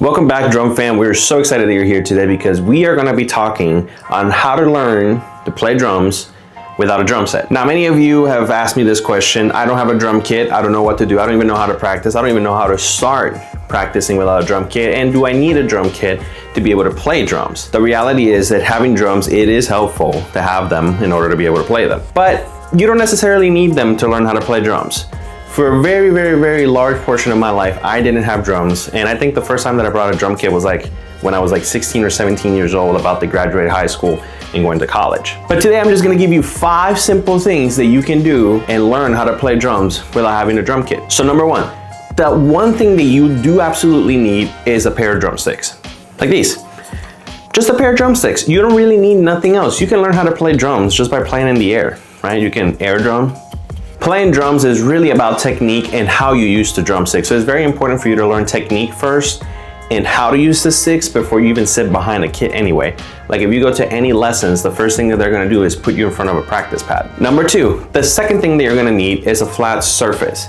Welcome back, drum fan. We're so excited that you're here today because we are going to be talking on how to learn to play drums without a drum set. Now, many of you have asked me this question. I don't have a drum kit. I don't know what to do. I don't even know how to practice. I don't even know how to start practicing without a drum kit. And do I need a drum kit to be able to play drums? The reality is that having drums, it is helpful to have them in order to be able to play them. But you don't necessarily need them to learn how to play drums. For a very, very, very large portion of my life, I didn't have drums. And I think the first time that I brought a drum kit was like when I was like 16 or 17 years old, about to graduate high school and going to college. But today I'm just gonna give you 5 simple things that you can do and learn how to play drums without having a drum kit. So number 1, the one thing that you do absolutely need is a pair of drumsticks. Like these. Just a pair of drumsticks. You don't really need nothing else. You can learn how to play drums just by playing in the air, right? You can air drum. Playing drums is really about technique and how you use the drumstick. So it's very important for you to learn technique first and how to use the sticks before you even sit behind a kit anyway. Like if you go to any lessons, the first thing that they're gonna do is put you in front of a practice pad. Number 2, the second thing that you're gonna need is a flat surface.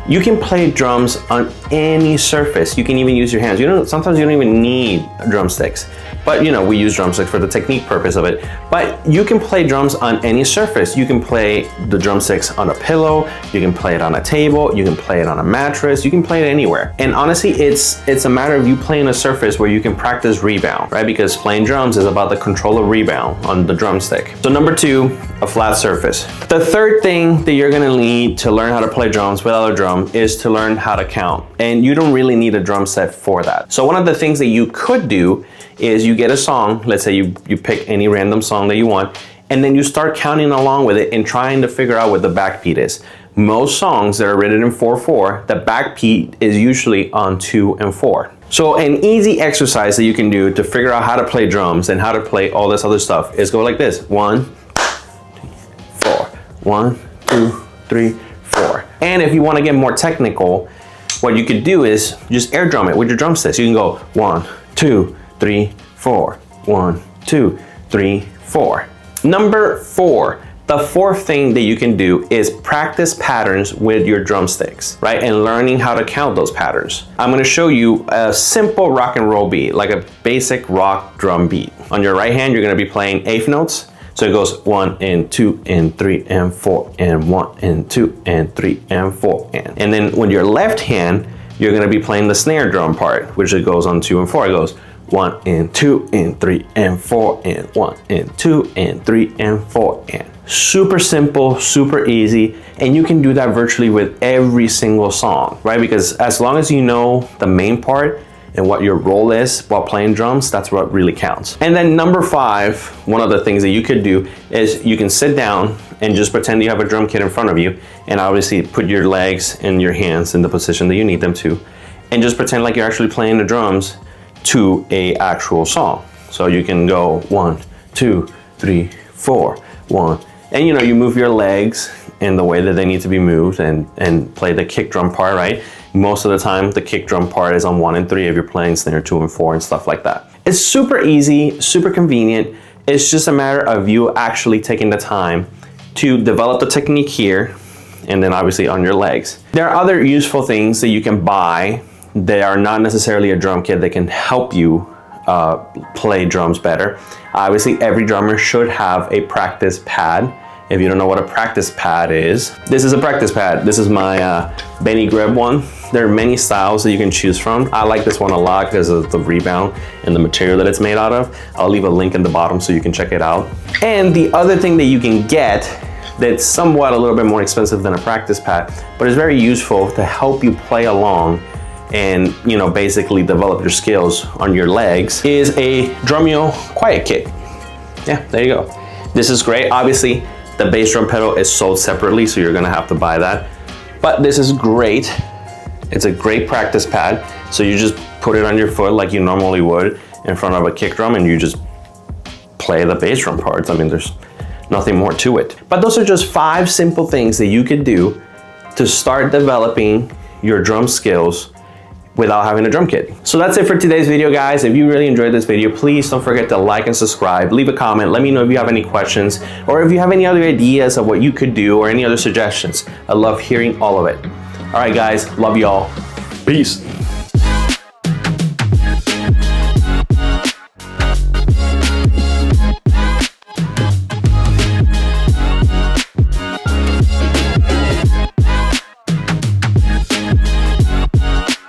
You can play drums on any surface. You can even use your hands. Sometimes you don't even need drumsticks. But we use drumsticks for the technique purpose of it. But you can play drums on any surface. You can play the drumsticks on a pillow, you can play it on a table, you can play it on a mattress, you can play it anywhere. And honestly, it's a matter of you playing a surface where you can practice rebound, right? Because playing drums is about the control of rebound on the drumstick. So number 2, a flat surface. The third thing that you're gonna need to learn how to play drums without a drum is to learn how to count. And you don't really need a drum set for that. So one of the things that you could do is you get a song, let's say you pick any random song that you want, and then you start counting along with it and trying to figure out what the backbeat is. Most songs that are written in 4/4, the backbeat is usually on 2 and 4. So an easy exercise that you can do to figure out how to play drums and how to play all this other stuff is go like this: 1, 2, 4, 1, 2, 3, 4. And if you want to get more technical, what you could do is just air drum it with your drumsticks. You can go 1, 2, 3, 4, 1, 2, 3, 4. Number 4, the fourth thing that you can do is practice patterns with your drumsticks, right? And learning how to count those patterns. I'm gonna show you a simple rock and roll beat, like a basic rock drum beat. On your right hand, you're gonna be playing eighth notes. So it goes 1 and 2 and 3 and 4 and 1 and 2 and 3 and 4 and then with your left hand, you're gonna be playing the snare drum part, which it goes on 2 and 4. It goes 1 and 2 and 3 and 4 and 1 and 2 and 3 and 4 and. Super simple, super easy, and you can do that virtually with every single song, right? Because as long as you know the main part and what your role is while playing drums, that's what really counts. And then number 5, one of the things that you could do is you can sit down and just pretend you have a drum kit in front of you, and obviously put your legs and your hands in the position that you need them to, and just pretend like you're actually playing the drums to a actual song. So you can go 1, 2, 3, 4, 1, and you move your legs in the way that they need to be moved and play the kick drum part, right? Most of the time the kick drum part is on 1 and 3 if you're playing snare 2 and 4 and stuff like that. It's super easy, super convenient. It's just a matter of you actually taking the time to develop the technique here and then obviously on your legs. There are other useful things that you can buy. They are not necessarily a drum kit that can help you play drums better. Obviously, every drummer should have a practice pad. If you don't know what a practice pad is, this is a practice pad. This is my Benny Greb one. There are many styles that you can choose from. I like this one a lot because of the rebound and the material that it's made out of. I'll leave a link in the bottom so you can check it out. And the other thing that you can get that's somewhat a little bit more expensive than a practice pad, but is very useful to help you play along and basically develop your skills on your legs, is a drum mule quiet kit. Yeah, there you go. This is great. Obviously the bass drum pedal is sold separately, so you're gonna have to buy that, but this is great. It's a great practice pad. So you just put it on your foot like you normally would in front of a kick drum, and you just play the bass drum parts. I mean, there's nothing more to it. But those are just 5 simple things that you could do to start developing your drum skills without having a drum kit. So that's it for today's video, guys. If you really enjoyed this video, please don't forget to like and subscribe, leave a comment, let me know if you have any questions, or if you have any other ideas of what you could do or any other suggestions. I love hearing all of it. All right, guys, love y'all. Peace.